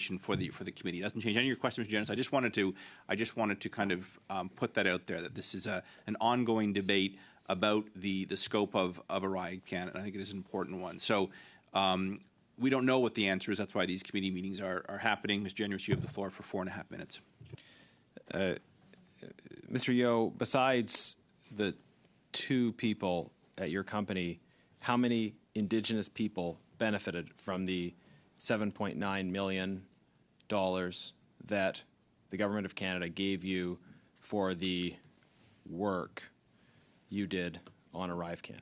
representation for the committee. It doesn't change any of your questions, Mr. Janice. I just wanted to kind of put that out there, that this is an ongoing debate about the scope of ArriveCAN, and I think it is an important one. So we don't know what the answer is. That's why these committee meetings are happening. Ms. Janice, you have the floor for 4.5 minutes. Mr. Yeo, besides the 2 people at your company, how many Indigenous people benefited from the $7.9 million that the Government of Canada gave you for the work you did on ArriveCAN?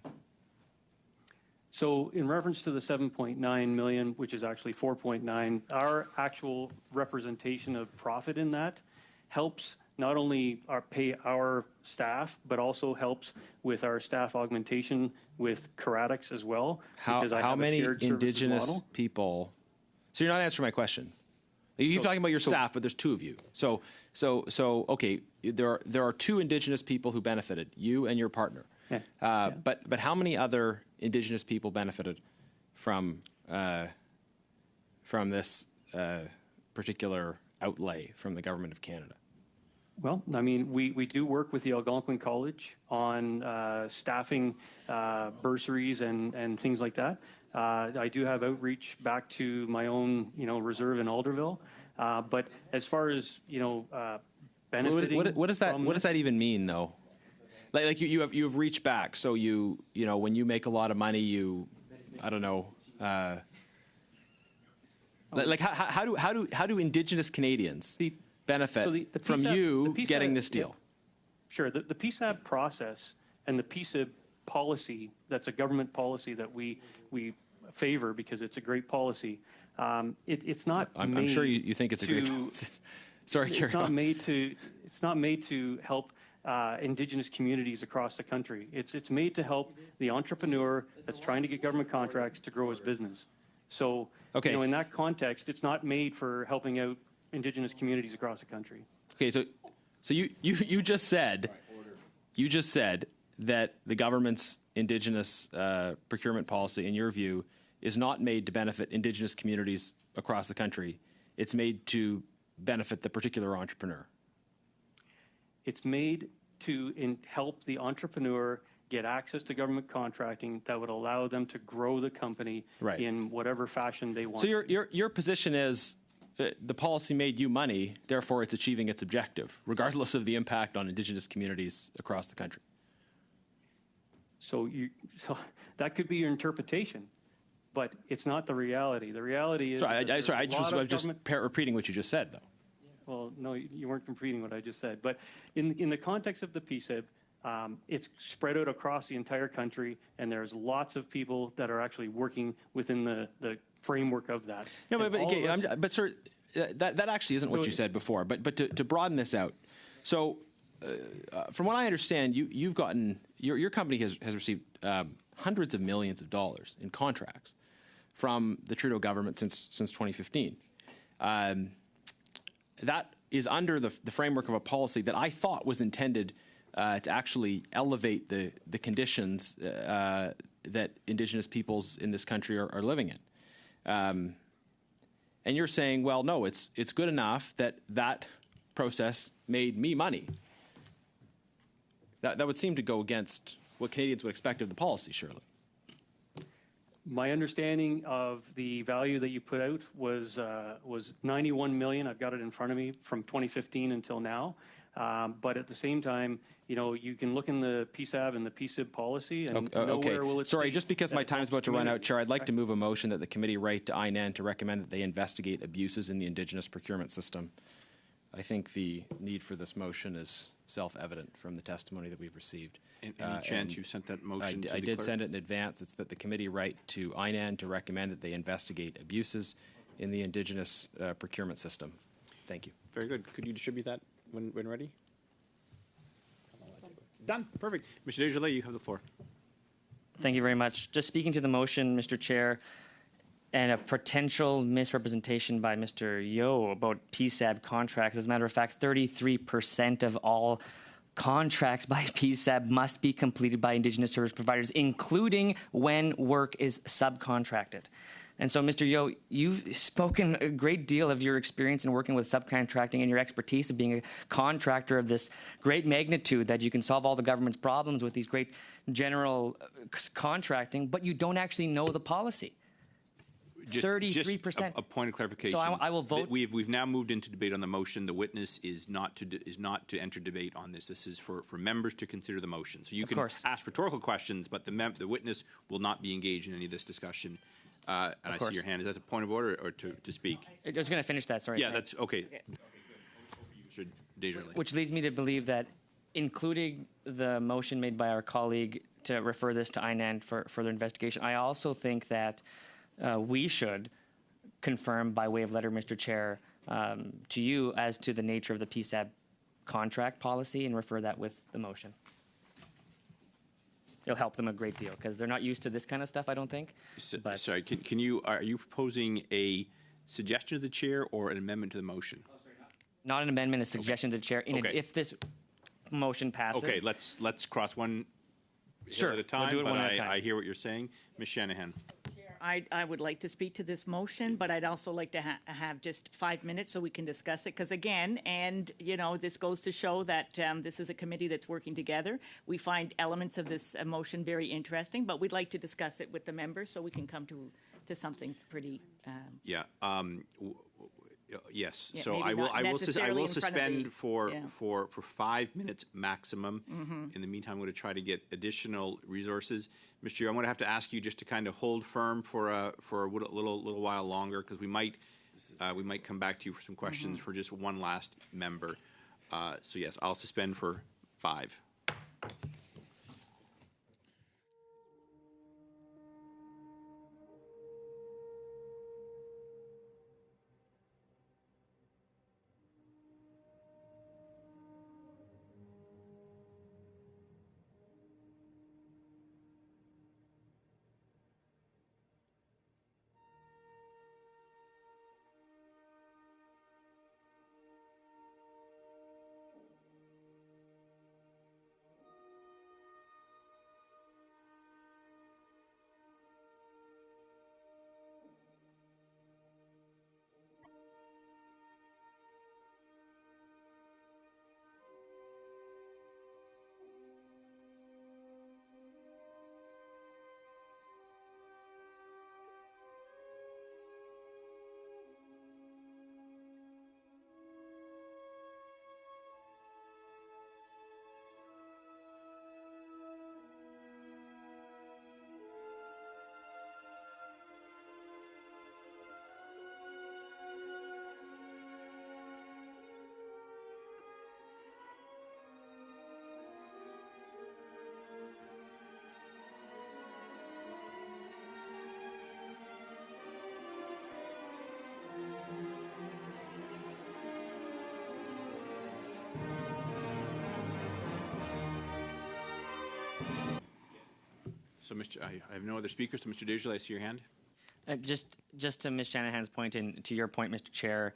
So in reference to the 7.9 million, which is actually 4.9, our actual representation of profit in that helps not only pay our staff, but also helps with our staff augmentation with Karatics as well. How many Indigenous people? So you're not answering my question. You keep talking about your staff, but there's 2 of you. So okay, there are 2 Indigenous people who benefited, you and your partner. Yeah. But how many other Indigenous people benefited from this particular outlay from the Government of Canada? Well, I mean, we do work with the Algonquin College on staffing bursaries and things like that. I do have outreach back to my own, reserve in Alderville. But as far as, benefiting what does that even mean, though? Like you have reached back. So when you make a lot of money, I don't know. Like how do Indigenous Canadians benefit from you getting this deal? Yeah. Sure. The PSAB process and the PSAB policy, that's a government policy that we favor because it's a great policy. It's not. I'm sure you think it's a great. Sorry, it's not made to. It's not made to help Indigenous communities across the country. It's made to help the entrepreneur that's trying to get government contracts to grow his business. So okay. In that context, it's not made for helping out Indigenous communities across the country. Okay, so you just said that the government's Indigenous procurement policy, in your view, is not made to benefit Indigenous communities across the country. It's made to benefit the particular entrepreneur. It's made to help the entrepreneur get access to government contracting that would allow them to grow the company in whatever fashion they want. So your position is the policy made you money, therefore it's achieving its objective, regardless of the impact on Indigenous communities across the country. So that could be your interpretation, but it's not the reality. The reality is. I was just repeating what you just said, though. Well, no, you weren't repeating what I just said. But in the context of the PSAB, it's spread out across the entire country, and there's lots of people that are actually working within the framework of that. No, but sir, that actually isn't what you said before. But to broaden this out, so from what I understand, you've gotten your company has received hundreds of millions of dollars in contracts from the Trudeau government since 2015. That is under the framework of a policy that I thought was intended to actually elevate the conditions that Indigenous peoples in this country are living in. And you're saying, well, no, it's good enough that process made me money. That would seem to go against what Canadians would expect of the policy, surely. My understanding of the value that you put out was 91 million. I've got it in front of me from 2015 until now. But at the same time, you can look in the PSAB and the PSIB policy, and nowhere will it. Sorry, just because my time is about to run out, Chair, I'd like to move a motion that the committee write to INAN to recommend that they investigate abuses in the Indigenous procurement system. I think the need for this motion is self-evident from the testimony that we've received. Any chance you sent that motion to the I did clerk? send it in advance. It's that the committee write to INAN to recommend that they investigate abuses in the Indigenous procurement system. Thank you. Very good. Could you distribute that when ready? Done. Perfect. Mr. Desjardins, you have the floor. Thank you very much. Just speaking to the motion, Mr. Chair, and a potential misrepresentation by Mr. Yeo about PSAB contracts. As a matter of fact, 33% of all contracts by PSAB must be completed by Indigenous service providers, including when work is subcontracted. And so, Mr. Yo, you've spoken a great deal of your experience in working with subcontracting and your expertise of being a contractor of this great magnitude that you can solve all the government's problems with these great general contracting, but you don't actually know the policy. 33%. A point of clarification. So I will vote. We've now moved into debate on the motion. The witness is not to enter debate on this. This is for members to consider the motion. So you can ask rhetorical questions, but the witness will not be engaged in any of this discussion. And I see your hand. Is that a point of order or to speak? I was going to finish that. Sorry. Yeah, that's okay. Mr. Desjardins. Which leads me to believe that, including the motion made by our colleague to refer this to INAN for further investigation, I also think that we should confirm by way of letter, Mr. Chair, to you as to the nature of the PSAB contract policy and refer that with the motion. It'll help them a great deal because they're not used to this kind of stuff, I don't think. But Sorry, are you proposing a suggestion to the chair or an amendment to the motion? not an amendment, a suggestion to the chair. Okay. If this motion passes. Okay, let's cross one hill Sure, at a we'll time. do it but one at a time. I hear what you're saying. Ms. Shanahan. I would like to speak to this motion, but I'd also like to have just 5 minutes so we can discuss it. Because again, and this goes to show that this is a committee that's working together. We find elements of this motion very interesting, but we'd like to discuss it with the members so we can come to something pretty. Yeah. Yes. Yeah, So maybe I will. not I will. necessarily I will in front of suspend the- for yeah. for 5 minutes maximum. In the meantime, I'm going to try to get additional resources. Mr. Chair, I'm going to have to ask you just to kind of hold firm for a little while longer because we might come back to you for some questions for just one last member. So yes, I'll suspend for 5. So, I have no other speakers. So, Mr. Desjardins, I see your hand. Just to Ms. Shanahan's point and to your point, Mr. Chair,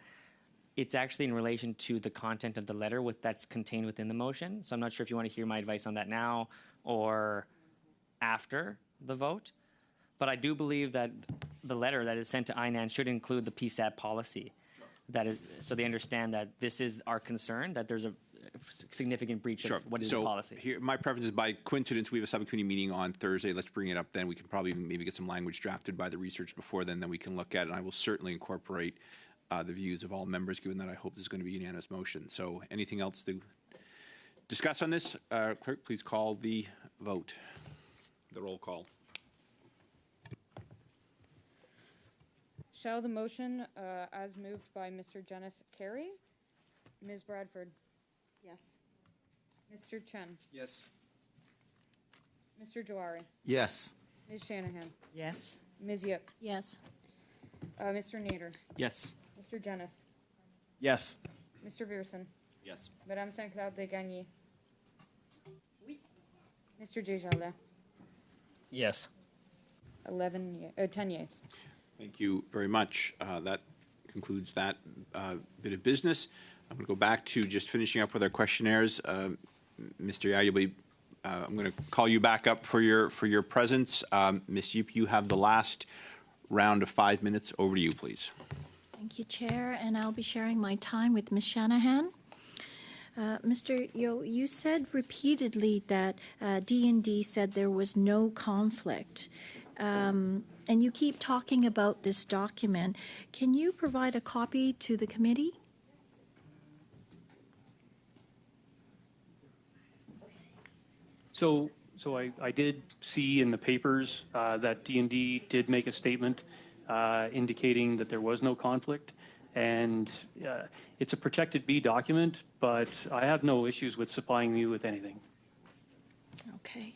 it's actually in relation to the content of the letter that's contained within the motion. So I'm not sure if you want to hear my advice on that now or after the vote. But I do believe that the letter that is sent to INAN should include the PSAB policy. That is, so they understand that this is our concern, that there's a significant breach of what is the policy. Here, my preference is by coincidence, we have a subcommittee meeting on Thursday. Let's bring it up then. We can probably maybe get some language drafted by the research before then we can look at it. And I will certainly incorporate the views of all members, given that I hope this is going to be a unanimous motion. So anything else to discuss on this? Clerk, please call the vote, the roll call. Shall the motion, as moved by Mr. Janice, carry? Ms. Bradford? Yes. Mr. Chen? Yes. Mr. Jawari? Yes. Ms. Shanahan? Yes. Ms. Yip? Yes. Mr. Nader? Yes. Mr. Janice? Yes. Mr. Viersen? Yes. Madame Saint-Claude Desgagnés? Oui. Mr. Desjardins? Yes. 10 yeas. Thank you very much. That concludes that bit of business. I'm going to go back to just finishing up with our questionnaires. Mr. Yah, I'm going to call you back up for your presence. Ms. Yip, you have the last round of 5 minutes. Over to you, please. Thank you, Chair, and I'll be sharing my time with Ms. Shanahan. Mr. Yo, you said repeatedly that D&D said there was no conflict, and you keep talking about this document. Can you provide a copy to the committee? So I did see in the papers that D&D did make a statement indicating that there was no conflict, and it's a protected B document, but I have no issues with supplying you with anything. Okay.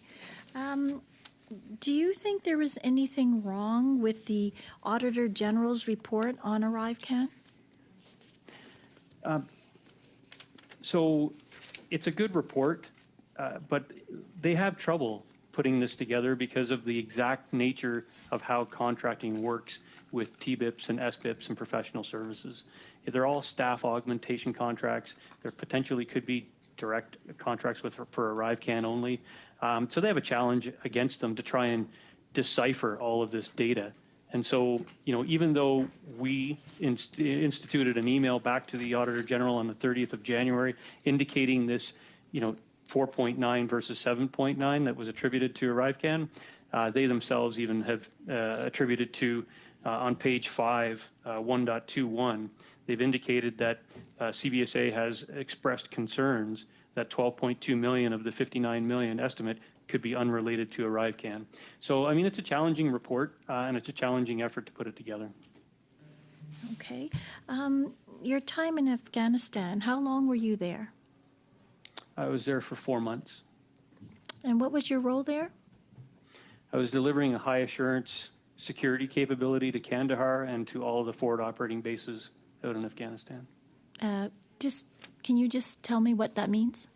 Do you think there was anything wrong with the Auditor General's report on ArriveCAN? So it's a good report, but they have trouble putting this together because of the exact nature of how contracting works with TBIPs and SBIPs and professional services. They're all staff augmentation contracts. There potentially could be direct contracts for ArriveCAN only. So they have a challenge against them to try and decipher all of this data. And so, even though we instituted an email back to the Auditor General on the 30th of January indicating this, 4.9 versus 7.9 that was attributed to ArriveCAN, they themselves even have attributed to, on page 5, 1.21, they've indicated that CBSA has expressed concerns that 12.2 million of the 59 million estimate could be unrelated to ArriveCAN. So, it's a challenging report, and it's a challenging effort to put it together. Okay. Your time in Afghanistan, how long were you there? I was there for 4 months. And what was your role there? I was delivering a high assurance security capability to Kandahar and to all of the forward operating bases out in Afghanistan. Can you just tell me what that means?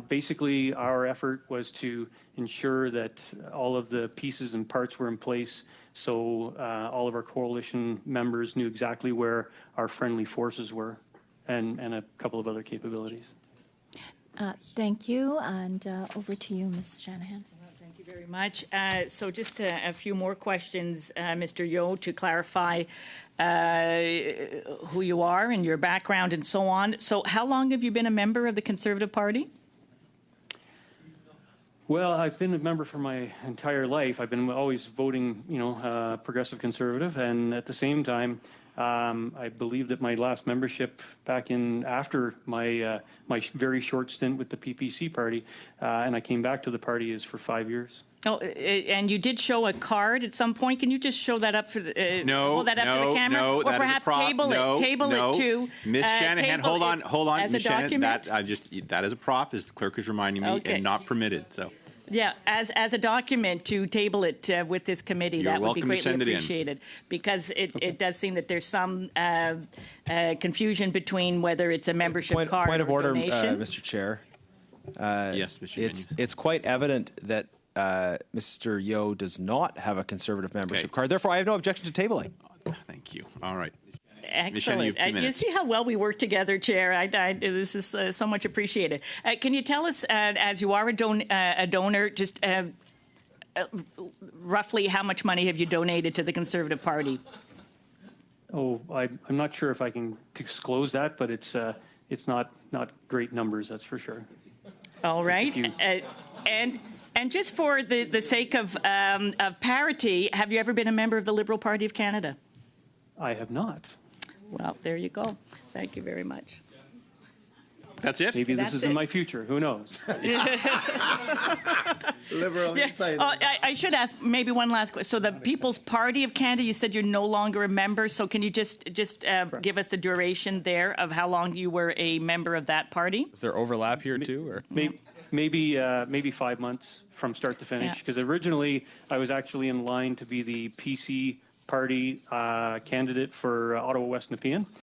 Basically, our effort was to ensure that all of the pieces and parts were in place, so all of our coalition members knew exactly where our friendly forces were, and a couple of other capabilities. Thank you, and over to you, Ms. Shanahan. Thank you very much. So just a few more questions, Mr. Yo, to clarify who you are and your background and so on. So how long have you been a member of the Conservative Party? Well, I've been a member for my entire life. I've been always voting, progressive conservative, and at the same time, I believe that my last membership back in after my my very short stint with the PPC party, and I came back to the party, is for 5 years. Oh, and you did show a card at some point. Can you just show that up for the hold that up to the camera, no, or that perhaps is a prop. table it to Miss Shanahan. Hold on, as Miss a Shanahan. document? That is a prop, as the clerk is reminding me, Okay. and not permitted. So. Yeah, as a document to table it with this committee, You're that would be welcome to greatly send it in. appreciated, because it does seem that there's some confusion between whether it's a membership card Point of or order, donation. Mr. Chair. Yes, Mr. It's quite evident that Mr. Yo does not have a Conservative membership card. Therefore, I have no objection to tabling. Thank you. All right. Excellent. you have 2 You minutes. see how well we work together, Chair. This is so much appreciated. Can you tell us, as you are a donor, just roughly how much money have you donated to the Conservative Party? Oh, I'm not sure if I can disclose that, but it's not great numbers, that's for sure. All right. Thank you. And just for the sake of parity, have you ever been a member of the Liberal Party of Canada? I have not. Well, there you go. Thank you very much. That's it. Maybe this That's is it. in my future. Who knows? Liberal insider. Oh, I should ask maybe one last question. So the People's Party of Canada, you said you're no longer a member. So can you just give us the duration there of how long you were a member of that party? Is there overlap here too? Or? Maybe 5 months from start to finish. Yeah. Because originally I was actually in line to be the PC party candidate for Ottawa West Nepean,